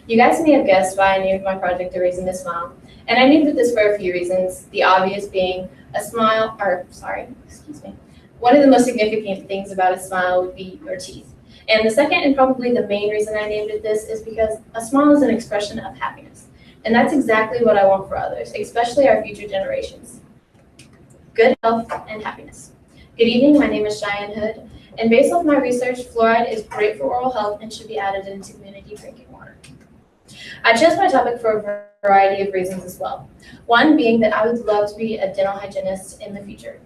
You guys may have guessed why I named my project The Reason to Smile, and I named it this for a few reasons, the obvious being one of the most significant things about a smile would be your teeth. And the second and probably the main reason I named it this is because a smile is an expression of happiness. And that's exactly what I want for others, especially our future generations. Good health and happiness. Good evening, my name is Chyane Hood, and based off my research, fluoride is great for oral health and should be added into community drinking water. I chose my topic for a variety of reasons as well. One being that I would love to be a dental hygienist in the future.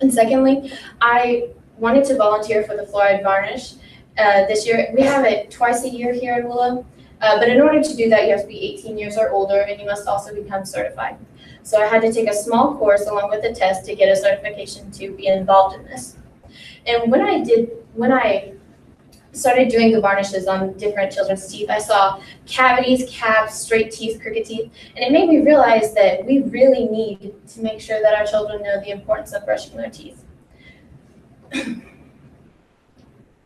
And secondly, I wanted to volunteer for the fluoride varnish. This year, we have it twice a year here in Willow, but in order to do that, you have to be 18 years or older, and you must also become certified. So I had to take a small course along with a test to get a certification to be involved in this. And when I started doing the varnishes on different children's teeth, I saw cavities, caps, straight teeth, crooked teeth, and it made me realize that we really need to make sure that our children know the importance of brushing their teeth.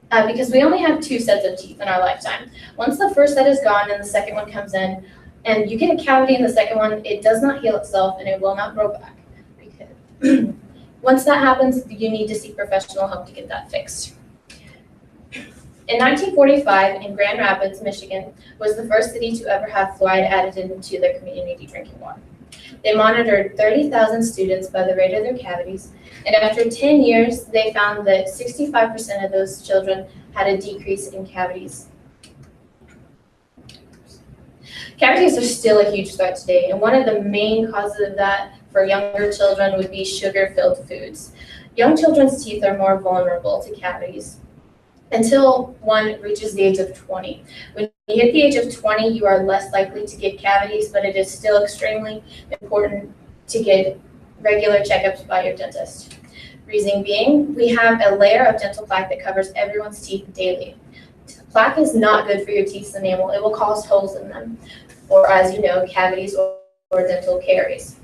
Because we only have 2 sets of teeth in our lifetime. Once the first set is gone and the second one comes in, and you get a cavity in the second one, it does not heal itself and it will not grow back. Because once that happens, you need to seek professional help to get that fixed. In 1945, in Grand Rapids, Michigan, was the first city to ever have fluoride added into their community drinking water. They monitored 30,000 students by the rate of their cavities, and after 10 years, they found that 65% of those children had a decrease in cavities. Cavities are still a huge threat today, and one of the main causes of that for younger children would be sugar-filled foods. Young children's teeth are more vulnerable to cavities until one reaches the age of 20. When you hit the age of 20, you are less likely to get cavities, but it is still extremely important to get regular checkups by your dentist. Reason being, we have a layer of dental plaque that covers everyone's teeth daily. Plaque is not good for your teeth's enamel. It will cause holes in them, or as you know, cavities or dental caries.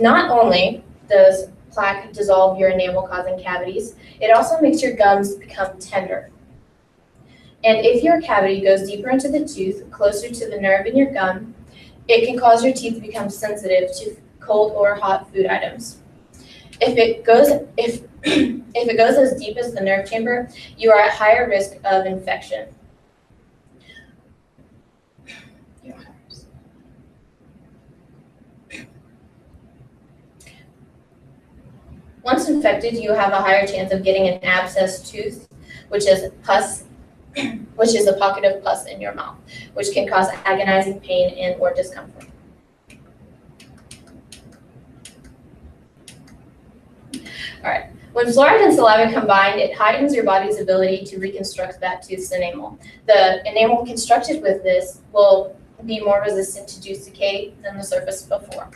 Not only does plaque dissolve your enamel, causing cavities, it also makes your gums become tender. And if your cavity goes deeper into the tooth, closer to the nerve in your gum, it can cause your teeth to become sensitive to cold or hot food items. If it goes as deep as the nerve chamber, you are at higher risk of infection. Once infected, you have a higher chance of getting an abscessed tooth, which is pus, which is a pocket of pus in your mouth, which can cause agonizing pain and or discomfort. All right. When fluoride and saliva combine, it heightens your body's ability to reconstruct that tooth's enamel. The enamel constructed with this will be more resistant to tooth decay than the surface before.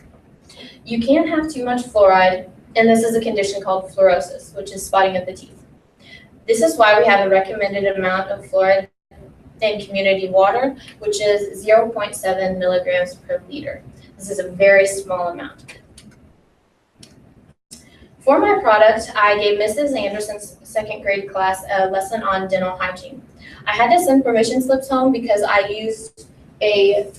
You can't have too much fluoride, and this is a condition called fluorosis, which is spotting of the teeth. This is why we have a recommended amount of fluoride in community water, which is 0.7 milligrams per liter. This is a very small amount. For my product, I gave Mrs. Anderson's 2nd grade class a lesson on dental hygiene. I had to send permission slips home because I used a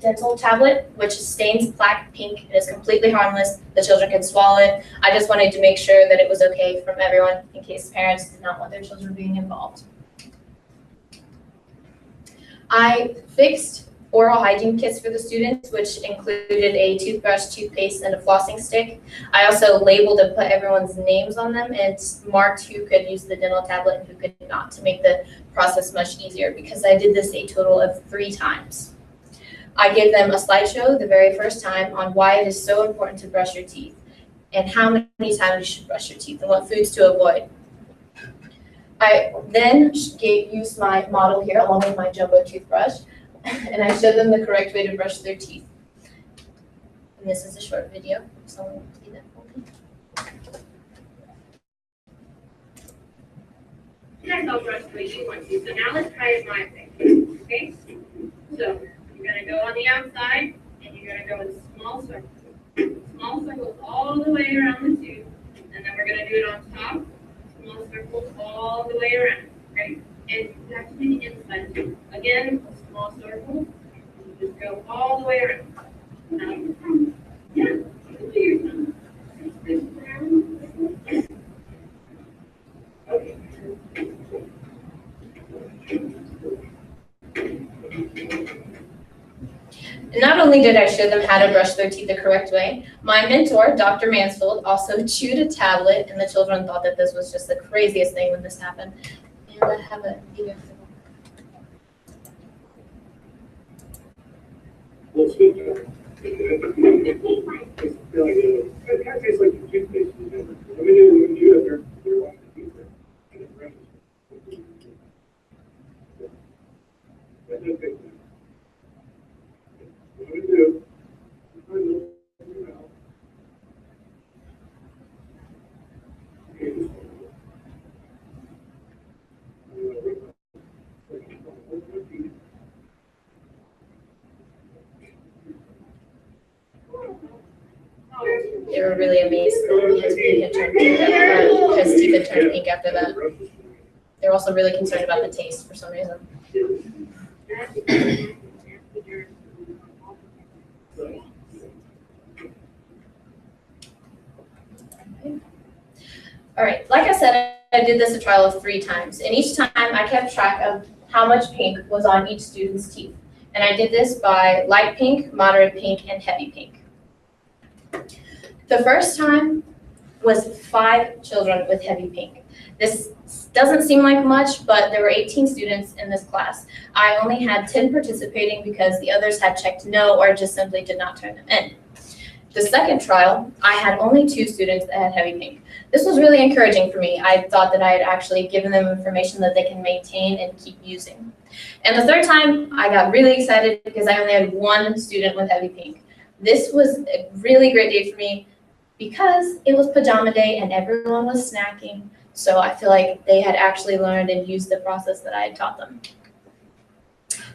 dental tablet, which stains plaque pink. It is completely harmless. The children can swallow it. I just wanted to make sure that it was okay from everyone in case parents did not want their children being involved. I fixed oral hygiene kits for the students, which included a toothbrush, toothpaste, and a flossing stick. I also labeled and put everyone's names on them and marked who could use the dental tablet and who could not to make the process much easier, because I did this a total of 3 times. I gave them a slideshow the very first time on why it is so important to brush your teeth and how many times you should brush your teeth and what foods to avoid. I then used my model here along with my jumbo toothbrush, and I showed them the correct way to brush their teeth. And this is a short video. Someone play that for me. You guys all brush the way you want to. So now let's try it my way. Okay? So you're going to go on the outside, and you're going to go in small circles. Small circles all the way around the tooth. And then we're going to do it on top. Small circles all the way around. Okay? And you have to do the inside too. Again, small circle. You just go all the way around. Yeah, you can do your thing. Okay. Not only did I show them how to brush their teeth the correct way, my mentor, Dr. Mansfield, also chewed a tablet, and the children thought that this was just the craziest thing when this happened. And I have a video for them. Well, it's good. It kind of tastes like the toothpaste. I mean, when you have their washing teeth, and it brushes. That's okay. What we do, I look in your mouth. Okay, this one. They were really amazed that his teeth had turned pink his teeth had turned pink after that. They were also really concerned about the taste for some reason. All right, like I said, I did this a trial of 3 times, and each time I kept track of how much pink was on each student's teeth. And I did this by light pink, moderate pink, and heavy pink. The first time was 5 children with heavy pink. This doesn't seem like much, but there were 18 students in this class. I only had 10 participating because the others had checked no or just simply did not turn them in. The second trial, I had only 2 students that had heavy pink. This was really encouraging for me. I thought that I had actually given them information that they can maintain and keep using. And the third time, I got really excited because I only had 1 student with heavy pink. This was a really great day for me because it was pajama day and everyone was snacking. So I feel like they had actually learned and used the process that I had taught them.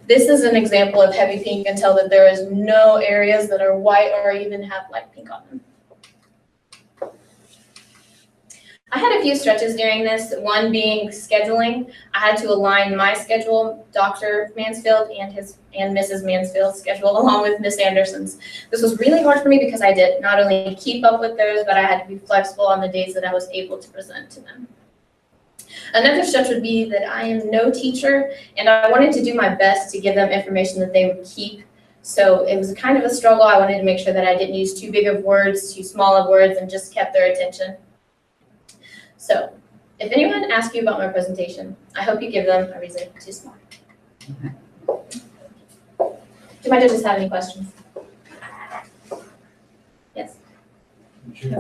This is an example of heavy pink and tell that there is no areas that are white or even have light pink on them. I had a few stretches during this, one being scheduling. I had to align my schedule, Dr. Mansfield and Mrs. Mansfield's schedule, along with Miss Anderson's. This was really hard for me because I did not only keep up with theirs, but I had to be flexible on the days that I was able to present to them. Another stretch would be that I am no teacher, and I wanted to do my best to give them information that they would keep. So it was kind of a struggle. I wanted to make sure that I didn't use too big of words, too small of words, and just kept their attention. So if anyone asks you about my presentation, I hope you give them a reason to smile. Do my judges have any questions? Yes. Okay.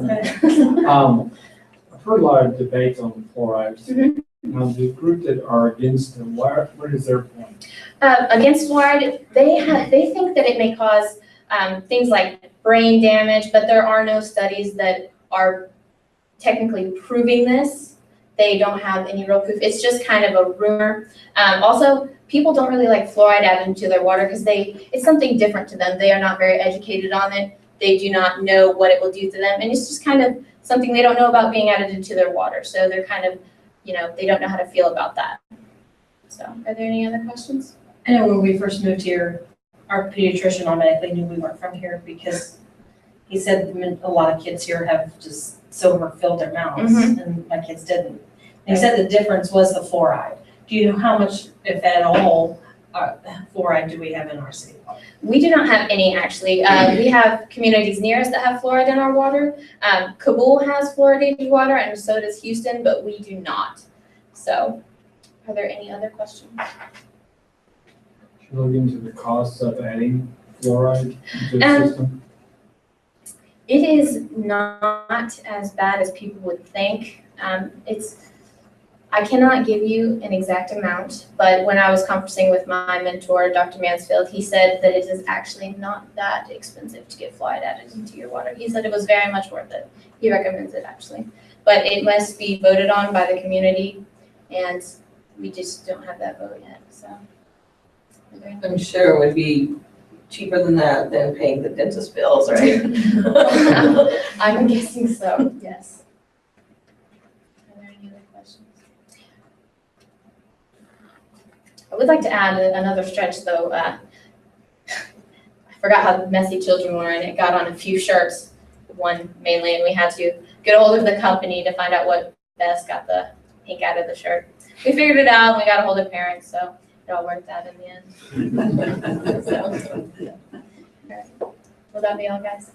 I've heard a lot of debates on fluorides. Now, the group that are against them, what is their point? Against fluoride, they think that it may cause things like brain damage, but there are no studies that are technically proving this. They don't have any real proof. It's just kind of a rumor. Also, people don't really like fluoride added into their water because it's something different to them. They are not very educated on it. They do not know what it will do to them. And it's just kind of something they don't know about being added into their water. So they're kind of, they don't know how to feel about that. So are there any other questions? I know when we first moved here, our pediatrician automatically knew we weren't from here because he said a lot of kids here have just silver filled their mouths, and my kids didn't. And he said the difference was the fluoride. Do you know how much, if at all, fluoride do we have in our city? We do not have any, actually. We have communities near us that have fluoride in our water. Kabul has fluoridated water, and so does Houston, but we do not. So, are there any other questions? Should we look into the costs of adding fluoride into the system? It is not as bad as people would think. I cannot give you an exact amount, but when I was conversing with my mentor, Dr. Mansfield, he said that it is actually not that expensive to get fluoride added into your water. He said it was very much worth it. He recommends it, actually. But it must be voted on by the community, and we just don't have that vote yet, so. I'm sure it would be cheaper than that than paying the dentist bills, right? I'm guessing so, yes. Are there any other questions? I would like to add another stretch though. I forgot how messy children were, and it got on a few shirts, one mainly, and we had to get a hold of the company to find out what best got the ink out of the shirt. We figured it out, and we got a hold of parents, so it all worked out in the end. So, all right. Will that be all, guys?